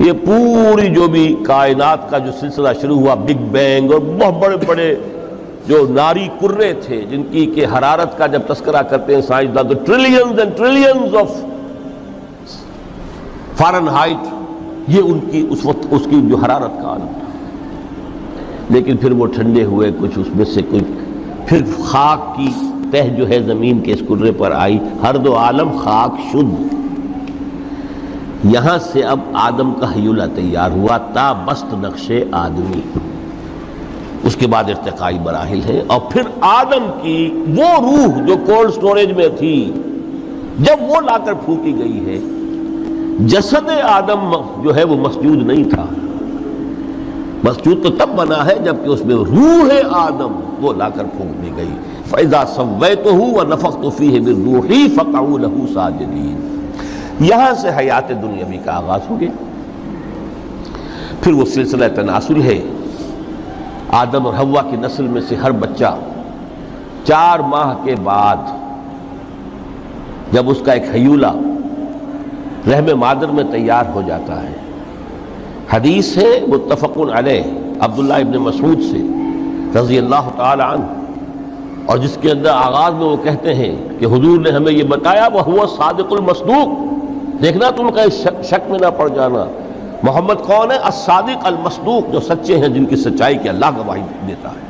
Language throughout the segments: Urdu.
یہ پوری جو بھی کائنات کا جو سلسلہ شروع ہوا، بگ بینگ، اور بہت بڑے بڑے جو ناری کرے تھے جن کی کہ حرارت کا جب تذکرہ کرتے ہیں سائنسداں تو trillions and trillions of foreign height, یہ ان کی اس وقت اس کی جو حرارت کا عالم تھا. لیکن پھر وہ ٹھنڈے ہوئے کچھ، اس میں سے کچھ پھر خاک کی تہ جو ہے زمین کے اس کرے پر آئی، ہر دو عالم خاک شد. یہاں سے اب آدم کا حیولہ تیار ہوا، تا بست نقش آدمی. اس کے بعد ارتقائی مراحل ہیں، اور پھر آدم کی وہ روح جو کولڈ سٹوریج میں تھی جب وہ لا کر پھونکی گئی ہے. جسد آدم جو ہے وہ مسجود نہیں تھا، مسجود تو تب بنا ہے جبکہ اس میں روح آدم وہ لا کر پھونک دی گئی. فَإِذَا سَوَّيْتُهُ وَنَفَخْتُ فِيهِ مِن رُوحِي فَقَعُوا لَهُ سَاجِدِينَ. یہاں سے حیات دنیاوی کا آغاز ہو گیا. پھر وہ سلسلہ تناسل ہے. آدم اور حوا کی نسل میں سے ہر بچہ 4 ماہ کے بعد جب اس کا ایک حیولہ رحم مادر میں تیار ہو جاتا ہے. حدیث ہے متفق علیہ عبداللہ ابن مسعود سے رضی اللہ تعالی عنہ، اور جس کے اندر آغاز میں وہ کہتے ہیں کہ حضور نے ہمیں یہ بتایا وَهُوَ الصَّادِقُ الْمَصْدُوقُ. دیکھنا تم کہیں شک میں نہ پڑ جانا، محمد کون ہے؟ الصادق المصدوق، جو سچے ہیں، جن کی سچائی کی اللہ گواہی دیتا ہے.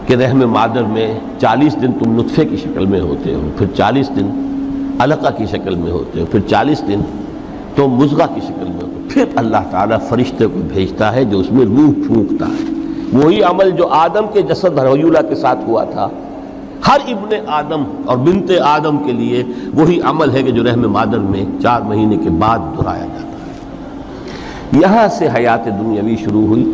کہ رحم مادر میں 40 دن تم نطفے کی شکل میں ہوتے ہو، پھر 40 دن علقہ کی شکل میں ہوتے ہو، پھر 40 دن تو مضغہ کی شکل میں ہوتے ہو. پھر اللہ تعالیٰ فرشتے کو بھیجتا ہے جو اس میں روح پھونکتا ہے. وہی عمل جو آدم کے جسد حیولہ کے ساتھ ہوا تھا، ہر ابن آدم اور بنت آدم کے لیے وہی عمل ہے کہ جو رحم مادر میں 4 مہینے کے بعد دہرایا جاتا ہے. یہاں سے حیات دنیاوی شروع ہوئی.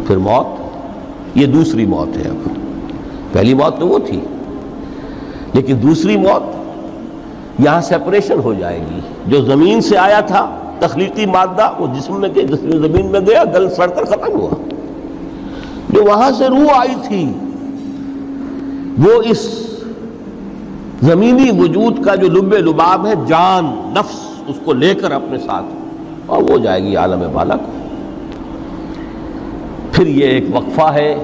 پھر موت، یہ دوسری موت ہے. اب پہلی موت تو وہ تھی، لیکن دوسری موت یہاں سیپریشن ہو جائے گی. جو زمین سے آیا تھا تخلیقی مادہ، وہ جسم میں زمین میں گیا، گل سڑ کر ختم ہوا. جو وہاں سے روح آئی تھی وہ اس زمینی وجود کا جو لب لباب ہے، جان نفس، اس کو لے کر اپنے ساتھ، اور وہ جائے گی عالم بالا کو. پھر یہ ایک وقفہ ہے.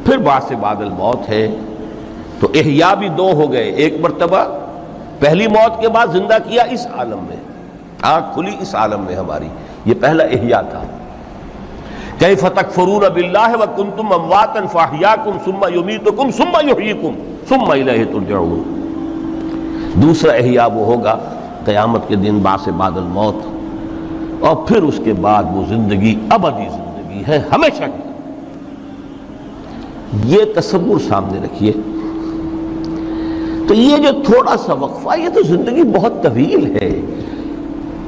پھر بعث بعد الموت ہے. تو احیاء بھی 2 ہو گئے. ایک مرتبہ پہلی موت کے بعد زندہ کیا اس عالم میں، آنکھ کھلی اس عالم میں ہماری، یہ پہلا احیاء تھا. کیف تکفرون باللہ وکنتم امواتا فاحیاکم ثم یمیتکم ثم یحییکم ثم الیہ ترجعون. دوسرا احیاء وہ ہوگا قیامت کے دن، بعث بعد الموت. اور پھر اس کے بعد وہ زندگی ابدی زندگی ہے، ہمیشہ کی. یہ تصور سامنے رکھیے. تو یہ جو تھوڑا سا وقفہ، یہ تو زندگی بہت طویل ہے.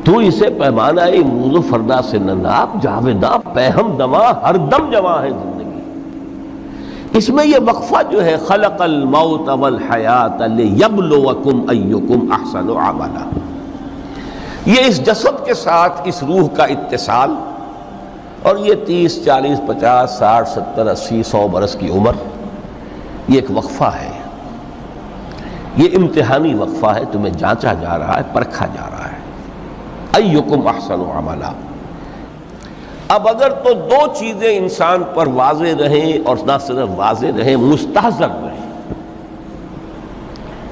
تو اسے پیمانہ موز و فردا سے نہ ناپ، جاویداں پہم دماں ہر دم جواں ہے زندگی. اس میں یہ وقفہ جو ہے، خلق الموت والحیات لیبلوکم ایکم احسن عملا، یہ اس جسد کے ساتھ اس روح کا اتصال، اور یہ 30 40 50 60 70 80 100 برس کی عمر، یہ ایک وقفہ ہے. یہ امتحانی وقفہ ہے. تمہیں جانچا جا رہا ہے، پرکھا جا رہا ہے. ایکم احسن عملا. اب اگر تو 2 چیزیں انسان پر واضح رہیں، اور نہ صرف واضح رہیں، مستحضر رہیں.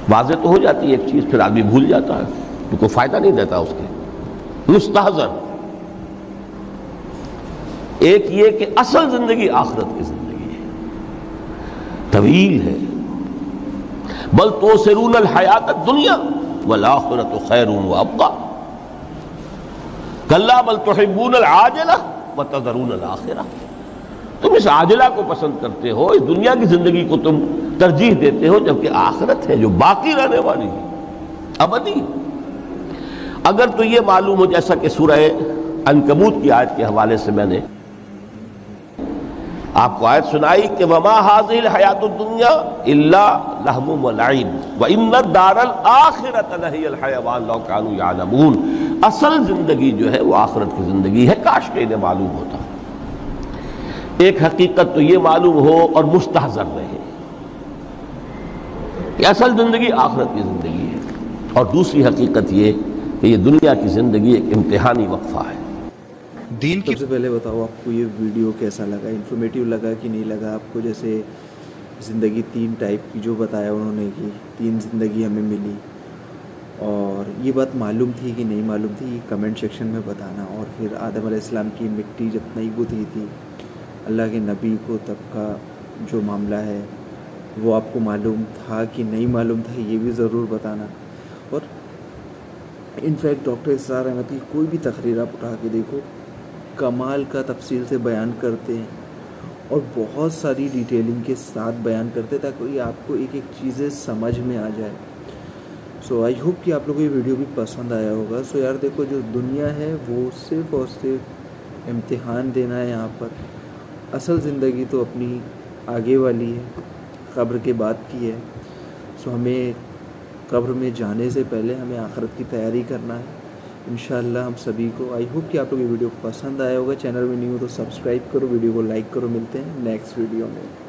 واضح تو ہو جاتی ہے ایک چیز، پھر آدمی بھول جاتا ہے، تو کوئی فائدہ نہیں دیتا اس کے. مستحضر ایک یہ کہ اصل زندگی آخرت کی زندگی ہے، طویل ہے. بل توسرون الحیات الدنیا والآخرۃ خیر وابقیٰ کلا بل تحبون العاجلہ وتذرون الآخرہ. تم اس عاجلہ کو پسند کرتے ہو، اس دنیا کی زندگی کو تم ترجیح دیتے ہو، جبکہ آخرت ہے جو باقی رہنے والی ہے، ابدی. اگر تو یہ معلوم ہو، جیسا کہ سورہ عنکبوت کی آیت کے حوالے سے میں نے آپ کو آیت سنائی کہ وما هذه الحیات الدنیا الا لہو ولعب وان الدار الاخرۃ لہی الحیوان لو کانوا یعلمون. اصل زندگی جو ہے وہ آخرت کی زندگی ہے، کاش کہ انہیں معلوم ہوتا. ایک حقیقت تو یہ معلوم ہو اور مستحضر رہے کہ اصل زندگی آخرت کی زندگی ہے. اور دوسری حقیقت یہ کہ یہ دنیا کی زندگی ایک امتحانی وقفہ ہے۔ دین کی سب سے پہلے بتاؤ آپ کو یہ ویڈیو کیسا لگا، انفارمیٹیو لگا کہ نہیں لگا آپ کو؟ جیسے زندگی 3 ٹائپ کی جو بتایا انہوں نے کہ 3 زندگی ہمیں ملی، اور یہ بات معلوم تھی کہ نہیں معلوم تھی، یہ کمنٹ سیکشن میں بتانا۔ اور پھر آدم علیہ السلام کی مٹی جب نہیں گدھی تھی اللہ کے نبی کو، تب کا جو معاملہ ہے وہ آپ کو معلوم تھا کہ نہیں معلوم تھا، یہ بھی ضرور بتانا۔ اور انفیکٹ ڈاکٹر اسرار احمد کی کوئی بھی تقریر آپ اٹھا کے دیکھو، کمال کا تفصیل سے بیان کرتے ہیں اور بہت ساری ڈیٹیلنگ کے ساتھ بیان کرتے تاکہ آپ کو ایک ایک چیزیں سمجھ میں آ جائے۔ سو آئی ہوپ کہ آپ لوگوں کو یہ ویڈیو بھی پسند آیا ہوگا۔ سو یار دیکھو، جو دنیا ہے وہ صرف اور صرف امتحان دینا ہے یہاں پر، اصل زندگی تو اپنی آگے والی ہے، قبر کے بعد کی ہے۔ سو ہمیں قبر میں جانے سے پہلے ہمیں آخرت کی تیاری کرنا ہے انشاءاللہ ہم سبھی کو۔ آئی ہوپ کہ آپ لوگ یہ ویڈیو پسند آیا ہوگا۔ چینل میں نہیں ہو تو سبسکرائب کرو، ویڈیو کو لائک کرو۔ ملتے ہیں نیکسٹ ویڈیو میں۔